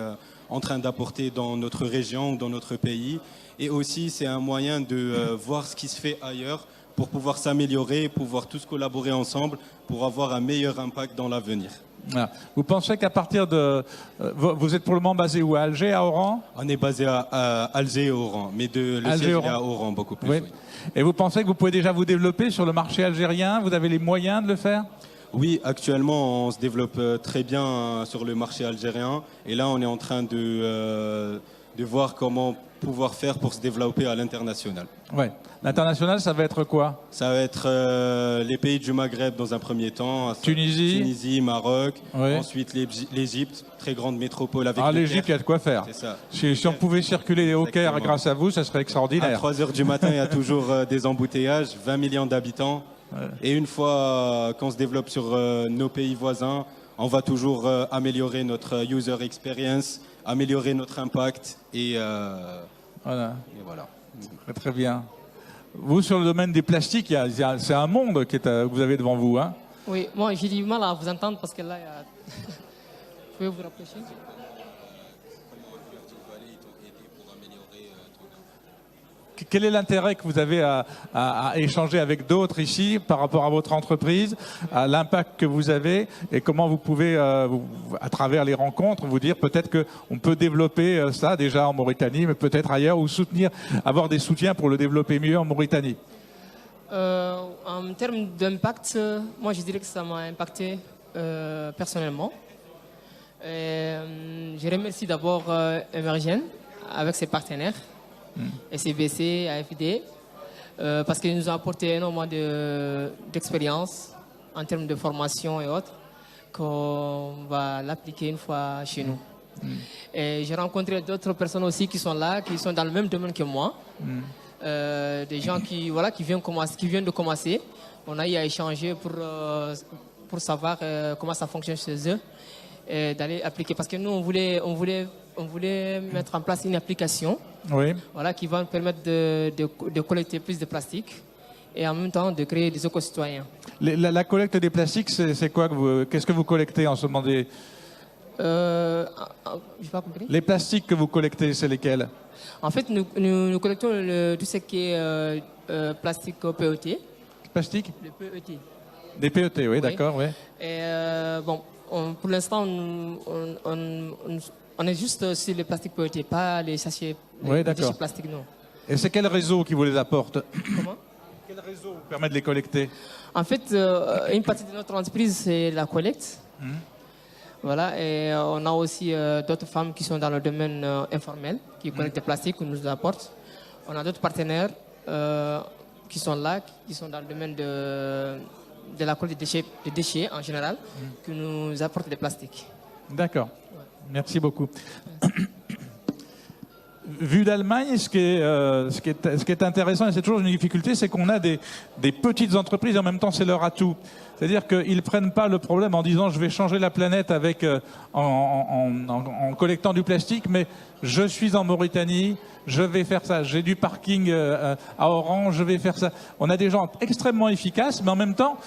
en train d'apporter dans notre région ou dans notre pays. Et aussi, c'est un moyen de voir ce qui se fait ailleurs pour pouvoir s'améliorer, pouvoir tous collaborer ensemble pour avoir un meilleur impact dans l'avenir. Voilà. Vous pensez qu'à partir de... Vous êtes pour le moment basé où? À Alger, à Oran? On est basé à Alger et Oran, mais le siège est à Oran beaucoup plus. Oui. Oui. Et vous pensez que vous pouvez déjà vous développer sur le marché algérien? Vous avez les moyens de le faire? Oui, actuellement, on se développe très bien sur le marché algérien. Et là, on est en train de voir comment pouvoir faire pour se développer à l'international. Ouais. L'international, ça va être quoi? Ça va être les pays du Maghreb dans un premier temps. Tunisie, Maroc. Ouais. Ensuite, l'Égypte, très grande métropole avec l'Égypte, il y a de quoi faire. C'est ça. Si on pouvait circuler au Caire grâce à vous, ça serait extraordinaire. À 3 heures du matin, il y a toujours des embouteillages, 20 millions d'habitants. Ouais. Et une fois qu'on se développe sur nos pays voisins, on va toujours améliorer notre user experience, améliorer notre impact et voilà. Très, très bien. Vous, sur le domaine des plastiques, c'est un monde que vous avez devant vous. Hein? Oui, moi j'ai du mal à vous entendre parce que là, il y a... Pouvez vous rapprocher? Quel est l'intérêt que vous avez à échanger avec d'autres ici par rapport à votre entreprise, à l'impact que vous avez et comment vous pouvez, à travers les rencontres, vous dire peut-être qu'on peut développer ça déjà en Mauritanie, mais peut-être ailleurs, ou avoir des soutiens pour le développer mieux en Mauritanie? En termes d'impact, moi je dirais que ça m'a impacté personnellement. Je remercie d'abord Emergen avec ses partenaires, SCBC, AFD, parce qu'ils nous ont apporté énormément d'expérience en termes de formation et autres, qu'on va l'appliquer une fois chez nous. Et j'ai rencontré d'autres personnes aussi qui sont là, qui sont dans le même domaine que moi. Des gens qui viennent de commencer. On a eu à échanger pour savoir comment ça fonctionne chez eux et d'aller appliquer. Parce que nous, on voulait mettre en place une application qui va nous permettre de collecter plus de plastique et en même temps de créer des éco-citoyens. La collecte des plastiques, c'est quoi? Qu'est-ce que vous collectez en ce moment? J'ai pas compris. Les plastiques que vous collectez, c'est lesquels? En fait, nous collectons tout ce qui est plastique PET. Plastique? Le PET. Des PET, oui, d'accord, oui. Et pour l'instant, on est juste sur les plastiques PET, pas les sachets, les déchets plastiques, non. Et c'est quel réseau qui vous les apporte? Comment? Quel réseau vous permet de les collecter? En fait, une partie de notre entreprise, c'est la collecte. Voilà, et on a aussi d'autres femmes qui sont dans le domaine informel, qui collectent des plastiques, qui nous apportent. On a d'autres partenaires qui sont là, qui sont dans le domaine de la collecte des déchets en général, qui nous apportent des plastiques. D'accord. Merci beaucoup. Vu d'Allemagne, ce qui est intéressant, et c'est toujours une difficulté, c'est qu'on a des petites entreprises et en même temps c'est leur atout. C'est-à-dire qu'ils ne prennent pas le problème en disant je vais changer la planète en collectant du plastique, mais je suis en Mauritanie, je vais faire ça. J'ai du parking à Oran, je vais faire ça. On a des gens extrêmement efficaces, mais en même temps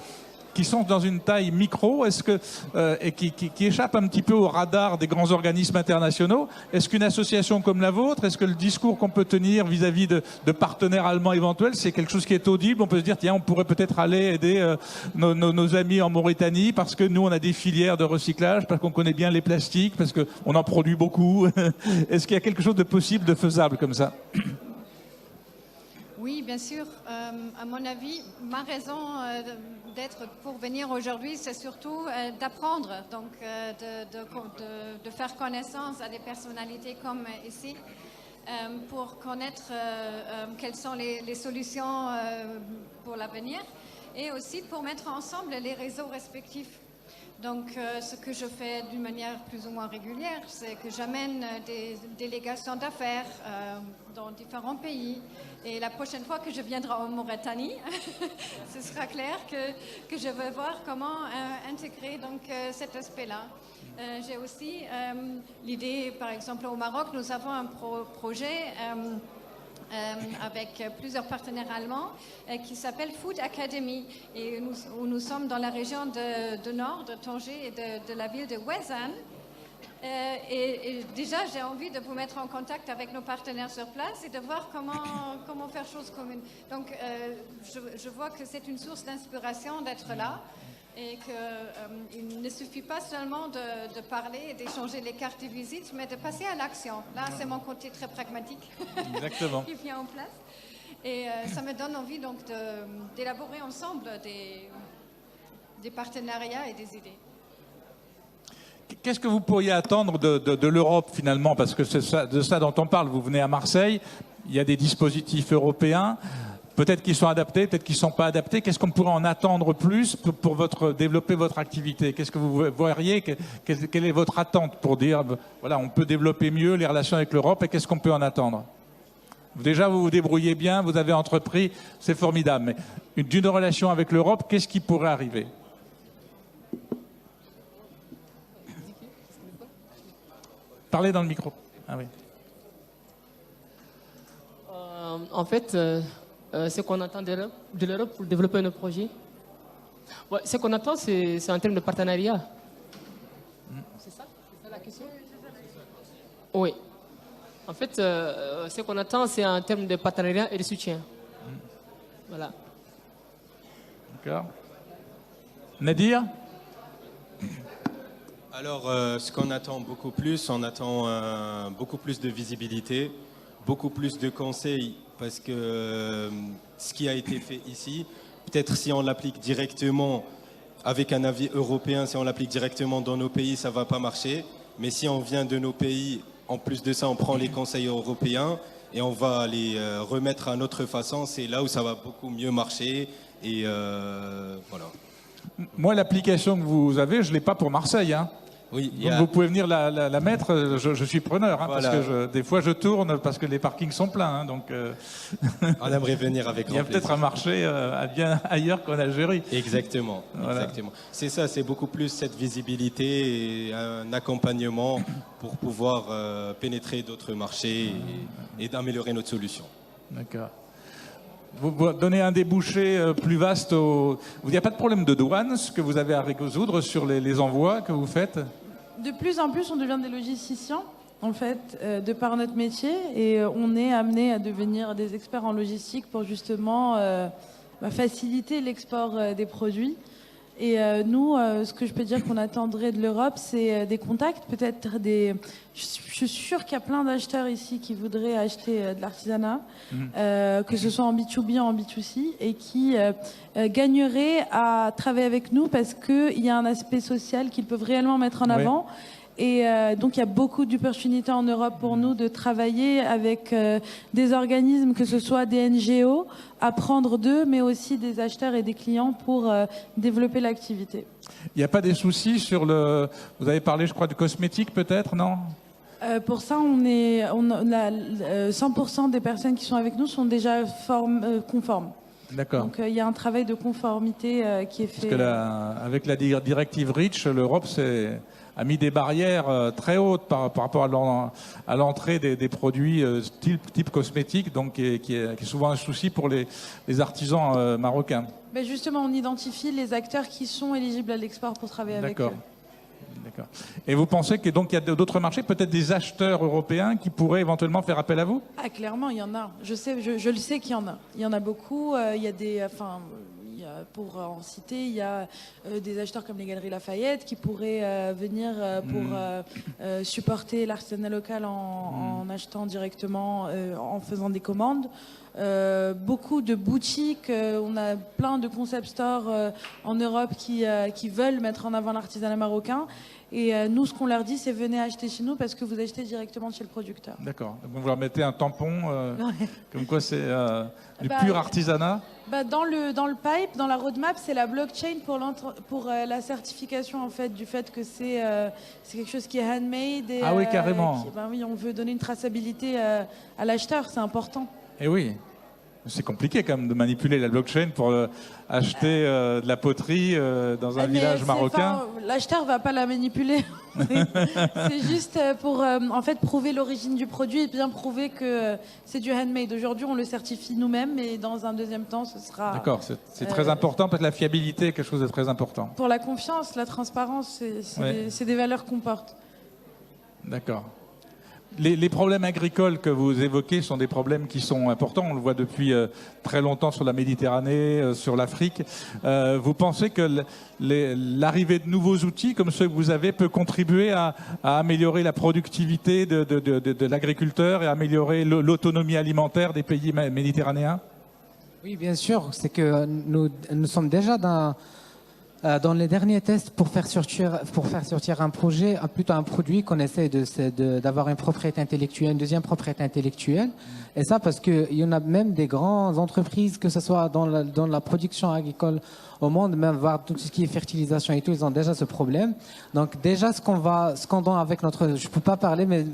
qui sont dans une taille micro, et qui échappent un petit peu au radar des grands organismes internationaux. Est-ce qu'une association comme la vôtre, est-ce que le discours qu'on peut tenir vis-à-vis de partenaires allemands éventuels, c'est quelque chose qui est audible? On peut se dire, tiens, on pourrait peut-être aller aider nos amis en Mauritanie parce que nous, on a des filières de recyclage, parce qu'on connaît bien les plastiques, parce qu'on en produit beaucoup. Est-ce qu'il y a quelque chose de possible, de faisable comme ça? Oui, bien sûr. À mon avis, ma raison d'être pour venir aujourd'hui, c'est surtout d'apprendre, donc de faire connaissance à des personnalités comme ici, pour connaître quelles sont les solutions pour l'avenir et aussi pour mettre ensemble les réseaux respectifs. Donc, ce que je fais d'une manière plus ou moins régulière, c'est que j'amène des délégations d'affaires dans différents pays. Et la prochaine fois que je viendrai en Mauritanie, ce sera clair que je vais voir comment intégrer donc, cet aspect-là. J'ai aussi l'idée, par exemple, au Maroc, nous avons un projet avec plusieurs partenaires allemands qui s'appelle Food Academy. Et nous sommes dans la région de Nord, de Tanger et de la ville de Ouezan. Et déjà, j'ai envie de vous mettre en contact avec nos partenaires sur place et de voir comment faire chose commune. Donc, je vois que c'est une source d'inspiration d'être là et qu'il ne suffit pas seulement de parler et d'échanger les cartes de visite, mais de passer à l'action. Là, c'est mon côté très pragmatique qui vient en place. Et ça me donne envie donc d'élaborer ensemble des partenariats et des idées. Qu'est-ce que vous pourriez attendre de l'Europe finalement? Parce que c'est de ça dont on parle. Vous venez à Marseille, il y a des dispositifs européens, peut-être qu'ils sont adaptés, peut-être qu'ils ne sont pas adaptés. Qu'est-ce qu'on pourrait en attendre plus pour développer votre activité? Qu'est-ce que vous voyez? Quelle est votre attente pour dire, voilà, on peut développer mieux les relations avec l'Europe et qu'est-ce qu'on peut en attendre? Déjà, vous vous débrouillez bien, vous avez entrepris, c'est formidable. Mais d'une relation avec l'Europe, qu'est-ce qui pourrait arriver? Parlez dans le micro. Ah oui. En fait, ce qu'on attend de l'Europe pour développer nos projets, ce qu'on attend, c'est en termes de partenariat. C'est ça la question? Oui. En fait, ce qu'on attend, c'est en termes de partenariat et de soutien. Voilà. D'accord. Nadir? Alors, ce qu'on attend beaucoup plus, on attend beaucoup plus de visibilité, beaucoup plus de conseils, parce que ce qui a été fait ici, peut-être si on l'applique directement avec un avis européen, si on l'applique directement dans nos pays, ça ne va pas marcher. Mais si on vient de nos pays, en plus de ça, on prend les conseils européens et on va les remettre à notre façon, c'est là où ça va beaucoup mieux marcher. Et voilà. Moi, l'application que vous avez, je ne l'ai pas pour Marseille. Hein. Oui, Donc vous pouvez venir la mettre, je suis preneur, hein, Voilà. parce que des fois je tourne parce que les parkings sont pleins. Hein, donc on aimerait venir avec il y a grand peut-être un plaisir. marché bien ailleurs qu'en Algérie. Exactement, Voilà. exactement. C'est ça, c'est beaucoup plus cette visibilité et un accompagnement pour pouvoir pénétrer d'autres marchés et d'améliorer notre solution. D'accord. Vous donnez un débouché plus vaste au... Il n'y a pas de problème de douane, ce que vous avez à résoudre sur les envois que vous faites? De plus en plus, on devient des logisticiens, en fait, de par notre métier, et on est amené à devenir des experts en logistique pour justement faciliter l'export des produits. Et nous, ce que je peux dire qu'on attendrait de l'Europe, c'est des contacts, peut-être des... Je suis sûre qu'il y a plein d'acheteurs ici qui voudraient acheter de l'artisanat, que ce soit en B2B ou en B2C, et qui gagneraient à travailler avec nous parce qu'il y a un aspect social qu'ils peuvent réellement mettre en avant. Et donc il y a beaucoup d'opportunités en Europe pour nous de travailler avec des organismes, que ce soit des NGO, apprendre d'eux, mais aussi des acheteurs et des clients pour développer l'activité. Il n'y a pas des soucis sur le... Vous avez parlé, je crois, de cosmétiques peut-être, non? Pour ça, on a 100% des personnes qui sont avec nous sont déjà conformes. D'accord. Donc il y a un travail de conformité qui est fait. Parce que avec la directive REACH, l'Europe a mis des barrières très hautes par rapport à l'entrée des produits type cosmétique, donc qui est souvent un souci pour les artisans marocains. Ben justement, on identifie les acteurs qui sont éligibles à l'export pour travailler avec eux. D'accord. Et vous pensez qu'il y a d'autres marchés, peut-être des acheteurs européens qui pourraient éventuellement faire appel à vous? Ah, clairement, il y en a. Je le sais qu'il y en a. Il y en a beaucoup. Il y a des... pour en citer, il y a des acheteurs comme les Galeries Lafayette qui pourraient venir pour supporter l'artisanat local en achetant directement, en faisant des commandes. Beaucoup de boutiques, on a plein de concept stores en Europe qui veulent mettre en avant l'artisanat marocain. Et nous, ce qu'on leur dit, c'est venez acheter chez nous parce que vous achetez directement chez le producteur. D'accord. Donc vous leur mettez un tampon, comme quoi c'est du pur artisanat? Dans le pipe, dans la roadmap, c'est la blockchain pour la certification en fait du fait que c'est quelque chose qui est handmade. Et, Ah oui, carrément. Oui, on veut donner une traçabilité à l'acheteur, c'est important. Eh oui. C'est compliqué quand même de manipuler la blockchain pour acheter de la poterie dans un village marocain. L'acheteur va pas la manipuler. C'est juste pour en fait prouver l'origine du produit et bien prouver que c'est du handmade. Aujourd'hui, on le certifie nous-mêmes, et dans un deuxième temps, ce sera. D'accord, c'est très important. Peut-être la fiabilité, quelque chose de très important. Pour la confiance, la transparence, c'est des valeurs qu'on porte. D'accord. Les problèmes agricoles que vous évoquez sont des problèmes qui sont importants. On le voit depuis très longtemps sur la Méditerranée, sur l'Afrique. Vous pensez que l'arrivée de nouveaux outils comme ceux que vous avez peut contribuer à améliorer la productivité de l'agriculteur et améliorer l'autonomie alimentaire des pays méditerranéens? Oui, bien sûr. C'est que nous sommes déjà dans les derniers tests pour faire sortir un projet, plutôt un produit qu'on essaie d'avoir une propriété intellectuelle, une deuxième propriété intellectuelle. Et ça parce qu'il y en a même des grandes entreprises, que ce soit dans la production agricole au monde, même voir tout ce qui est fertilisation et tout, ils ont déjà ce problème. Donc déjà, ce qu'on donne avec notre... Je ne peux pas parler mais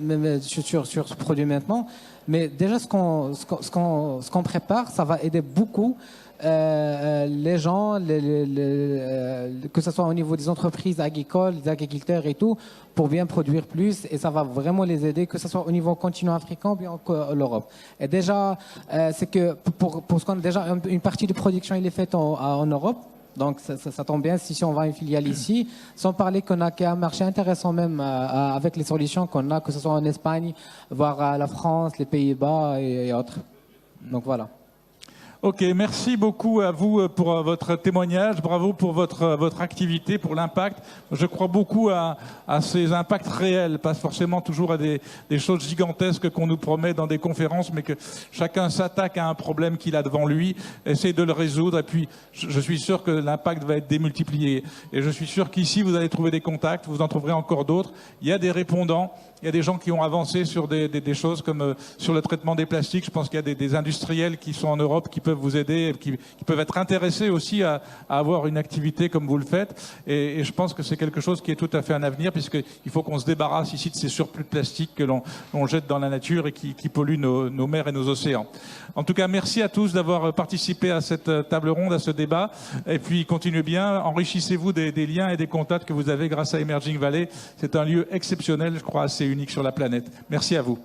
sur ce produit maintenant, mais déjà ce qu'on prépare, ça va aider beaucoup les gens, que ce soit au niveau des entreprises agricoles, des agriculteurs et tout, pour bien produire plus, et ça va vraiment les aider, que ce soit au niveau continent africain ou bien l'Europe. Et déjà, c'est que pour ce qu'on a déjà une partie de production, il est faite en Europe, Donc ça tombe bien si on va une filiale ici, sans parler qu'on a un marché intéressant même avec les solutions qu'on a, que ce soit en Espagne, voire la France, les Pays-Bas et autres. Donc voilà. Ok, merci beaucoup à vous pour votre témoignage, bravo pour votre activité, pour l'impact. Je crois beaucoup à ces impacts réels, pas forcément toujours à des choses gigantesques qu'on nous promet dans des conférences, mais que chacun s'attaque à un problème qu'il a devant lui, essaie de le résoudre, et puis je suis sûr que l'impact va être démultiplié. Et je suis sûr qu'ici, vous allez trouver des contacts, vous en trouverez encore d'autres. Il y a des répondants. Il y a des gens qui ont avancé sur des choses comme sur le traitement des plastiques. Je pense qu'il y a des industriels qui sont en Europe qui peuvent vous aider, qui peuvent être intéressés aussi à avoir une activité comme vous le faites. Et je pense que c'est quelque chose qui est tout à fait un avenir, puisqu'il faut qu'on se débarrasse ici de ces surplus de plastique que l'on jette dans la nature et qui polluent nos mers et nos océans. En tout cas, merci à tous d'avoir participé à cette table ronde, à ce débat. Et puis, continuez bien, enrichissez-vous des liens et des contacts que vous avez grâce à Emerging Valley. C'est un lieu exceptionnel, je crois, assez unique sur la planète. Merci à vous.